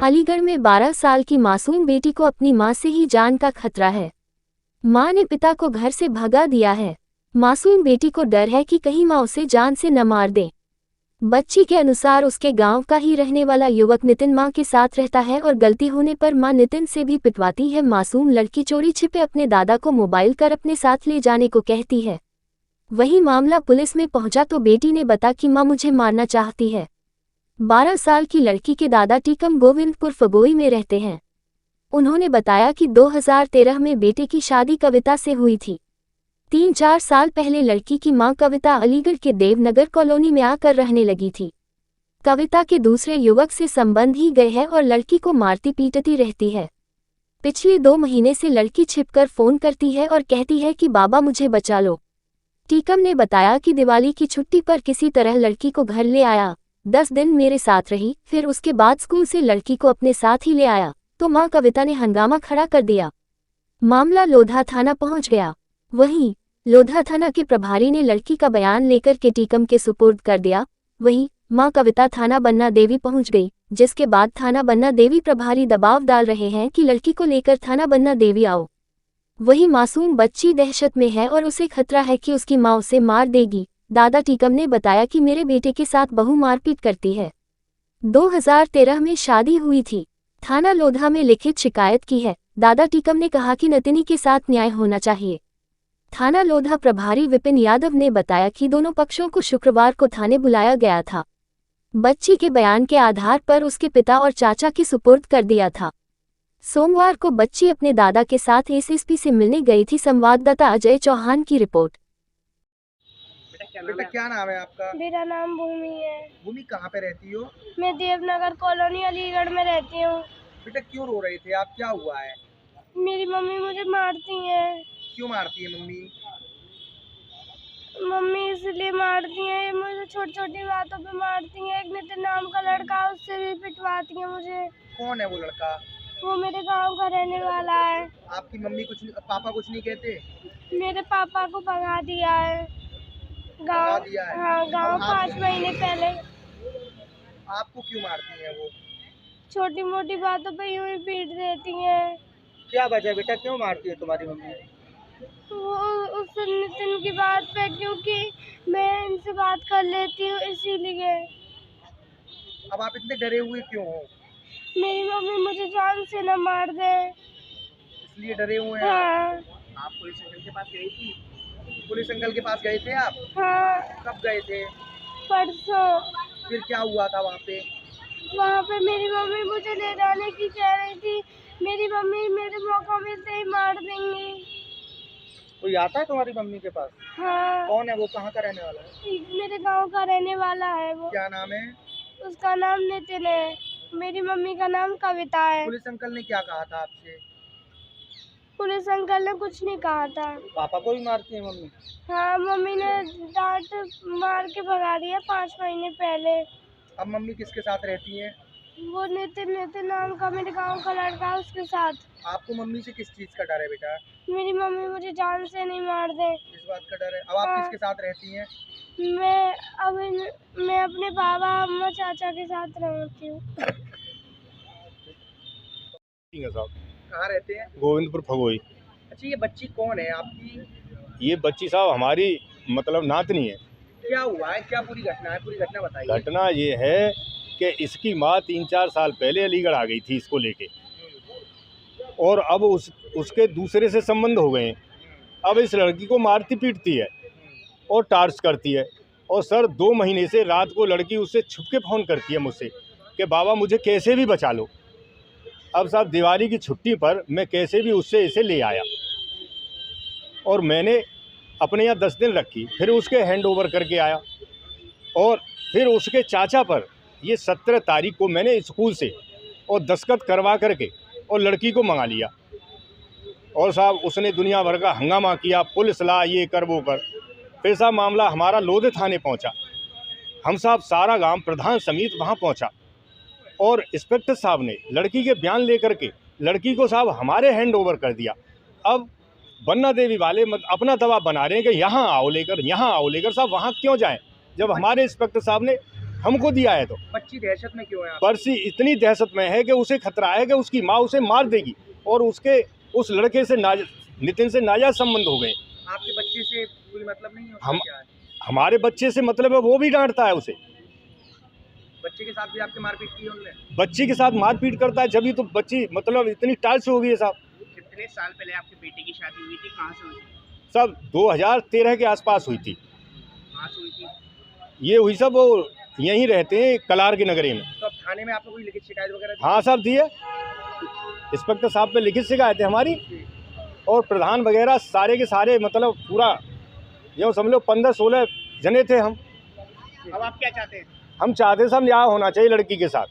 अलीगढ़ में 12 साल की मासूम बेटी को अपनी मां से ही जान का खतरा है। मां ने पिता को घर से भगा दिया है। मासूम बेटी को डर है कि कहीं मां उसे जान से न मार दे। बच्ची के अनुसार उसके गांव का ही रहने वाला युवक नितिन मां के साथ रहता है और गलती होने पर मां नितिन से भी पिटवाती है। मासूम लड़की चोरी छिपे अपने दादा को मोबाइल कर अपने साथ ले जाने को कहती है। वही मामला पुलिस में पहुंचा तो बेटी ने बताया कि मां मुझे मारना चाहती है। 12 साल की लड़की के दादा टीकम गोविंदपुर फगोई में रहते हैं। उन्होंने बताया कि 2013 में बेटे की शादी कविता से हुई थी। 3-4 साल पहले लड़की की मां कविता अलीगढ़ के देवनगर कॉलोनी में आकर रहने लगी थी। कविता के दूसरे युवक से संबंध ही गए हैं और लड़की को मारती पीटती रहती है। पिछले 2 महीने से लड़की छिपकर फोन करती है और कहती है कि बाबा मुझे बचा लो। टीकम ने बताया कि दिवाली की छुट्टी पर किसी तरह लड़की को घर ले आया, 10 दिन मेरे साथ रही, फिर उसके बाद स्कूल से लड़की को अपने साथ ही ले आया तो मां कविता ने हंगामा खड़ा कर दिया। मामला लोधा थाना पहुंच गया। वहीं लोधा थाना के प्रभारी ने लड़की का बयान लेकर के टीकम के सुपुर्द कर दिया। वहीं मां कविता थाना बन्ना देवी पहुंच गई, जिसके बाद थाना बन्ना देवी प्रभारी दबाव डाल रहे हैं कि लड़की को लेकर थाना बन्ना देवी आओ। वहीं मासूम बच्ची दहशत में है और उसे खतरा है कि उसकी मां उसे मार देगी। दादा टीकम ने बताया कि मेरे बेटे के साथ बहू मारपीट करती है। 2013 में शादी हुई थी। थाना लोधा में लिखित शिकायत की है। दादा टीकम ने कहा कि नतिनी के साथ न्याय होना चाहिए। थाना लोधा प्रभारी विपिन यादव ने बताया कि दोनों पक्षों को शुक्रवार को थाने बुलाया गया था। बच्ची के बयान के आधार पर उसके पिता और चाचा के सुपुर्द कर दिया था। सोमवार को बच्ची अपने दादा के साथ एसएसपी से मिलने गई थी। संवाददाता अजय चौहान की रिपोर्ट। बेटा क्या नाम है आपका? मेरा नाम भूमि है। भूमि कहाँ पे रहती हो? मैं देवनगर कॉलोनी अलीगढ़ में रहती हूँ। बेटा क्यों रो रहे थे आप? क्या हुआ है? मेरी मम्मी मुझे मारती है। क्यों मारती है मम्मी? मम्मी इसलिए मारती है, मुझे छोटी छोटी बातों पे मारती है। एक नितिन नाम का लड़का, उससे भी पिटवाती है मुझे। कौन है वो लड़का? वो मेरे गांव का रहने वाला है। आपकी मम्मी पापा कुछ नहीं कहते? मेरे पापा को भगा दिया है भगा दिया है? हाँ, गाँव 5 महीने पहले। आपको क्यों मारती है वो? छोटी मोटी बातों पे यूं ही पीट देती है। क्या वजह बेटा, क्यों मारती है तुम्हारी मम्मी? वो उस नितिन की बात पे, क्योंकि मैं इनसे बात कर लेती हूँ इसीलिए। अब आप इतने डरे हुए क्यों हो? मेरी मम्मी मुझे जान से न मार दे, इसलिए डरे हुए हैं? हाँ। आप पुलिस अंकल के पास गई थी? पुलिस अंकल के पास गए थे आप? हाँ, कब गए थे? परसों। फिर क्या हुआ था वहाँ पे? वहाँ पे मेरी मम्मी मुझे ले जाने की कह रही थी। मेरी मम्मी मेरे मौका मिलते ही मार देंगी। कोई आता है तुम्हारी मम्मी के पास? हाँ। कौन है वो? कहाँ का रहने वाला है? मेरे गांव का रहने वाला है वो। क्या नाम है? उसका नाम नितिन है। मेरी मम्मी का नाम कविता है। पुलिस अंकल ने क्या कहा था आपसे? पुलिस अंकल ने कुछ नहीं कहा था। पापा को भी मारती है मम्मी? हाँ, मम्मी ने डांट मार के भगा दिया 5 महीने पहले। अब मम्मी किसके साथ रहती है? वो नितिन नाम का मेरे गांव का लड़का है, उसके साथ। आपको मम्मी से किस चीज़ का डर है बेटा? मेरी मम्मी मुझे जान से नहीं मार दे, इस बात का डर है। अब आप हाँ। किसके साथ रहती हैं? मैं अपने बाबा अम्मा चाचा के साथ रहती हूँ। कहाँ रहते हैं? गोविंदपुर फगोई। अच्छा, ये बच्ची कौन है आपकी? ये बच्ची साहब हमारी मतलब नातनी है। क्या हुआ है? क्या पूरी घटना है? पूरी घटना बताइए। घटना ये है कि इसकी माँ 3-4 साल पहले अलीगढ़ आ गई थी इसको लेके, और अब उसके दूसरे से संबंध हो गए हैं। अब इस लड़की को मारती पीटती है और टार्च करती है। और सर 2 महीने से रात को लड़की उससे छुप के फ़ोन करती है मुझसे कि बाबा मुझे कैसे भी बचा लो। अब साहब दिवाली की छुट्टी पर मैं कैसे भी उससे इसे ले आया और मैंने अपने यहाँ 10 दिन रखी, फिर उसके हैंड ओवर करके आया। और फिर उसके चाचा पर ये 17 तारीख को मैंने स्कूल से और दस्तखत करवा करके और लड़की को मंगा लिया। और साहब उसने दुनिया भर का हंगामा किया, पुलिस ला, ये कर वो कर। फिर साहब मामला हमारा लोधे थाने पहुंचा। हम साहब सारा गांव प्रधान समेत वहां पहुंचा और इंस्पेक्टर साहब ने लड़की के बयान लेकर के लड़की को साहब हमारे हैंड ओवर कर दिया। अब बन्ना देवी वाले अपना दबाव बना रहे हैं कि यहाँ आओ लेकर, यहाँ आओ लेकर। साहब वहाँ क्यों जाएं जब हमारे इंस्पेक्टर साहब ने हमको दिया है। तो बच्ची दहशत में क्यों है आप? पर्सी इतनी दहशत में है कि उसे खतरा है कि उसकी माँ उसे मार देगी, और उसके उस लड़के से नितिन से नाजायज संबंध हो गए। आपके बच्चे से कोई मतलब नहीं है? उसका हम क्या है? हमारे बच्चे से मतलब है, वो भी डांटता है उसे। बच्चे के साथ भी आपके मारपीट की है उनने? बच्ची के साथ मारपीट करता है, जब ही तो बच्ची मतलब इतनी टाल से हो गई है साहब। कितने साल पहले आपकी बेटी की शादी हुई थी? कहाँ से हुई थी? सब 2013 के आसपास हुई थी। कहाँ से हुई थी? ये हुई सब वो यहीं रहते हैं कलार के नगरी में। तो अब थाने में आपको कोई लिखित शिकायत वगैरह दी? हाँ साहब, दी है। इंस्पेक्टर साहब पे लिखित शिकायत है हमारी, और प्रधान वगैरह सारे के सारे मतलब पूरा यूँ समझ लो 15-16 जने थे हम। अब आप क्या चाहते हैं? हम चाहते सब न्याय होना चाहिए लड़की के साथ।